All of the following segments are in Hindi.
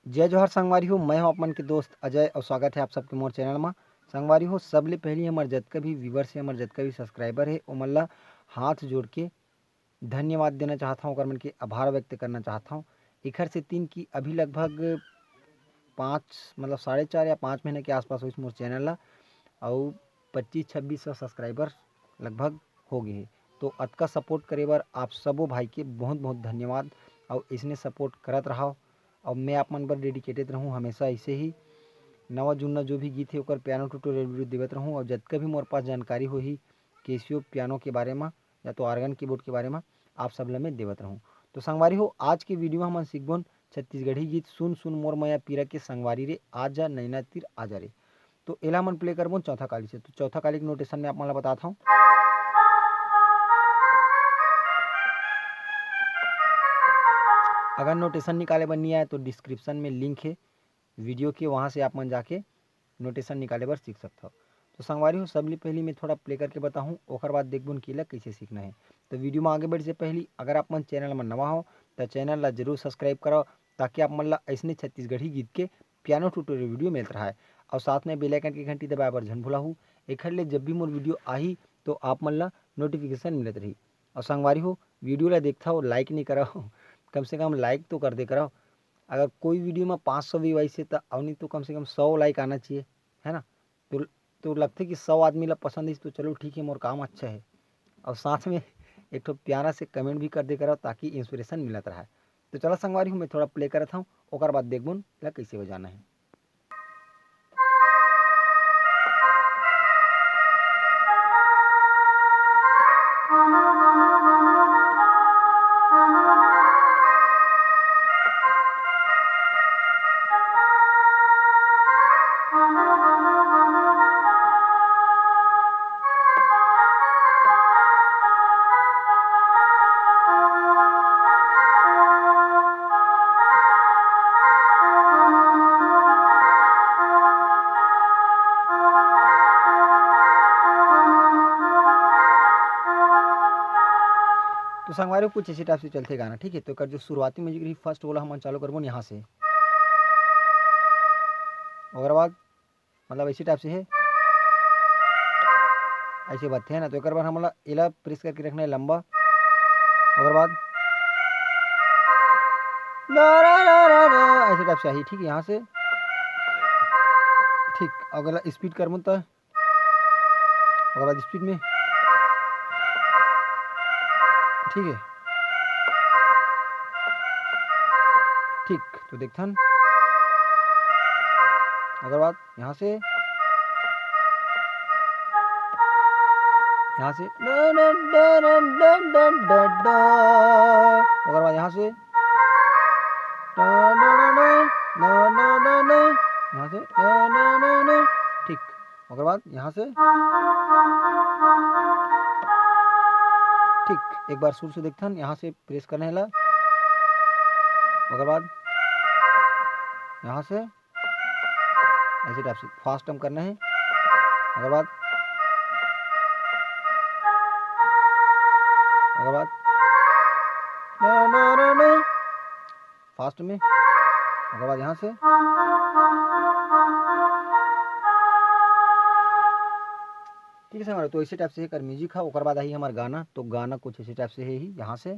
जय जोहार संगवारी हो। मैं हूं अपन के दोस्त अजय और स्वागत है आप सबके मोर चैनल में। संगवारी हो, सबले पहली हमार जतका भी व्यूवर्स है, हमार जतका भी सब्सक्राइबर है, ओमन ला हाथ जोड़ के धन्यवाद देना चाहता हूँ, ओकर मन के आभार व्यक्त करना चाहता हूँ। एखर से तीन की अभी लगभग 4.5 या 5 महीने के आसपास हो इस मोर चैनल ला और 25-26 सब्सक्राइबर लगभग हो गए हैं। तो अतका सपोर्ट करे बर आप सबो भाई के बहुत बहुत धन्यवाद और इसने सपोर्ट करत रहो और मैं आप मन बर डेडिकेटेड रहूँ हमेशा ऐसे ही। नवा जुन्ना जो भी गीत है ओकर पियानो ट्यूटोरियल वीडियो देवत रहूँ और जतका भी मोर पास जानकारी होही कैसियो पियानो के बारे में या तो आर्गन कीबोर्ड के बारे में आप सब ला मैं देवत रहूँ। तो संगवारी हो, आज के वीडियो में हम सीखबोन छत्तीसगढ़ी गीत सुन सुन मोर मैया पीरा के संगवारी रे आजा नैना तीर आजा रे। तो एला मन प्ले करबो चौथा काली से। तो चौथा काली के नोटेशन में आप मन ला बताता हूँ। अगर नोटेशन निकाले बर नहीं आए तो डिस्क्रिप्शन में लिंक है वीडियो के, वहाँ से आप मन जाके नोटेशन निकाले बर सीख सकते हो। तो संगवारी हो, सबले पहली मैं थोड़ा प्ले करके बताऊँ, ओकर बाद देखबो कि ला कैसे सीखना है। तो वीडियो में आगे बढ़े से पहले अगर आप मन चैनल में नवा हो तो चैनल ला जरूर सब्सक्राइब करो ताकि आप मन ला ऐसने छत्तीसगढ़ी गीत के पियानो ट्यूटोरियल वीडियो मिलत रहा है। और साथ में बेल आइकन की घंटी दबाए बर झन भुलाहू। एखर ले जब भी मोर वीडियो आही तो आप मन ला नोटिफिकेशन मिलत रही। और संगवारी हो, वीडियो ला देखता हो लाइक नहीं करो कम से कम लाइक तो कर दे करो। अगर कोई वीडियो में 500 व्यू आई से तो और नहीं तो कम से कम 100 लाइक आना चाहिए, है ना। तो लगते कि 100 आदमी ला पसंद है तो चलो ठीक है, मोर काम अच्छा है। और साथ में एक तो प्यारा से कमेंट भी कर दे करो ताकि इंस्पिरेशन मिलता रहा है। तो चलो संगवारी हूँ, मैं थोड़ा प्ले करता हूँ, ओकर बाद देखबो ला कैसे बजाना है। तो संगवारी हो, कुछ इसी टाइप से चलते गाना, ठीक है। तो कर जो शुरुआती म्यूजिक रही फर्स्ट वाला हम चालू करबो यहाँ से, ओकर बाद मतलब इसी टाइप से है, ऐसे बात है ना। तो एक बार हमारा एला प्रेस करके रखना है लंबा, ओकर बाद ऐसे टाइप से आई, ठीक है। यहाँ से ठीक, अगला स्पीड करबो तो ओकर बाद स्पीड में, ठीक है ठीक। तो देखथन अगर बात यहाँ से अगर बाद यहाँ से यहाँ से ठीक। अगर बाद यहाँ से ठीक, एक बार शुरू से देखथन यहाँ से प्रेस करने ला, अगर बाद यहाँ से ऐसे टाइप से फास्ट हम करना है। अगर बाद फास्ट में, अगर बाद यहाँ से ठीक है हमारा। तो इसी टाइप से कर म्यूजिक है, ओकर बाद आई हमारा गाना। तो गाना कुछ इसी टाइप से है ही, यहाँ से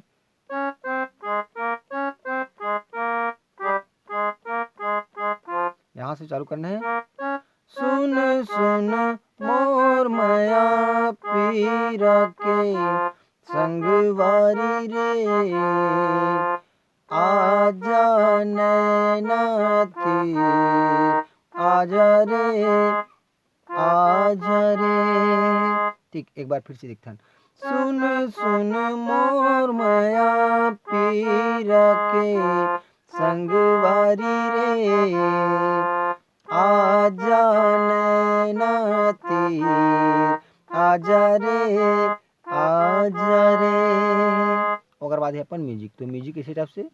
यहाँ से चालू करना है। सुन सुन मोर माया पीरा के संगवारी रे आजा नैना तीर आजा रे आजा रे। ठीक, एक बार फिर से देखता। सुन सुन मोर माया पीरा के संगवारी रे आजा नैना तीर आजा रे आजा रे। ओकर बाद है अपन म्यूजिक। तो म्यूजिक इसी टाइप से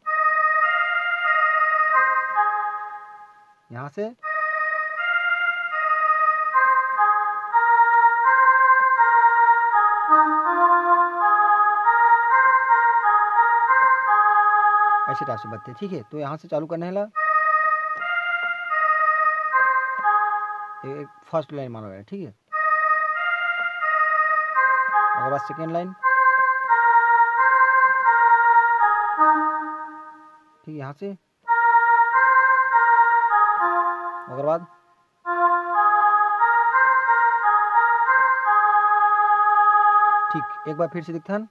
यहाँ से ऐसे टाइप से बजते, ठीक है। तो यहाँ से चालू करने ला, एक फर्स्ट लाइन माना गया, ठीक है। उसके बाद सेकेंड लाइन, ठीक है, यहाँ से। उसके बाद ठीक, एक बार फिर से दिखथन।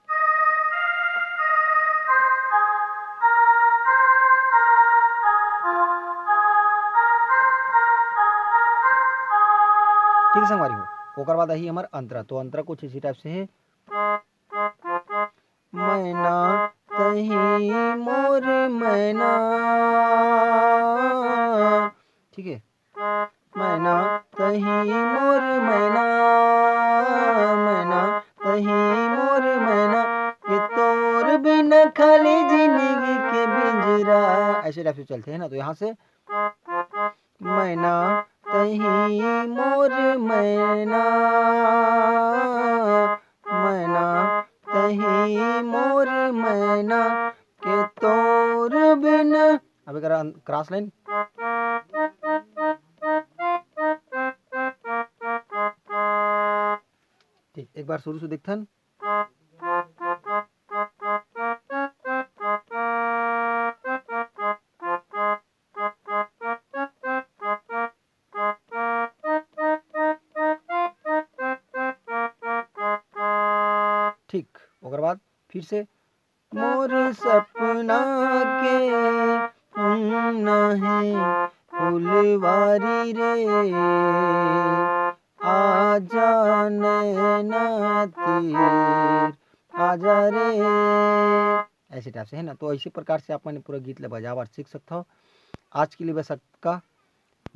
ठीक है संगवारी हो। ओकर बाद आई हमार अंतरा। तो अंतरा कुछ इसी टाइप से है। मैना तही मोर मैना, ठीक है। मैना तही मोर मैना, मैना तही मोर मैना, कि तोर बिना खाली जिंदगी के बिंजरा, ऐसे टाइप से चलते हैं ना। तो यहाँ से मैना तही मोर मैना, मैना तही मोर मैना, के तोर बिना। अब एक क्रॉस लाइन, ठीक, एक बार शुरू से दिखथन। ठीक, ओकर बाद फिर से मोर सपना के नहीं फुलवारी रे, आजा नैना तीर आजा रे, ऐसे टाइप से है ना। तो इसी प्रकार से आप पूरा गीत ले बजा बार सीख सकते हो। आज के लिए बस का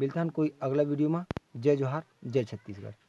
मिलता है कोई अगला वीडियो में। जय जोहार, जय छत्तीसगढ़।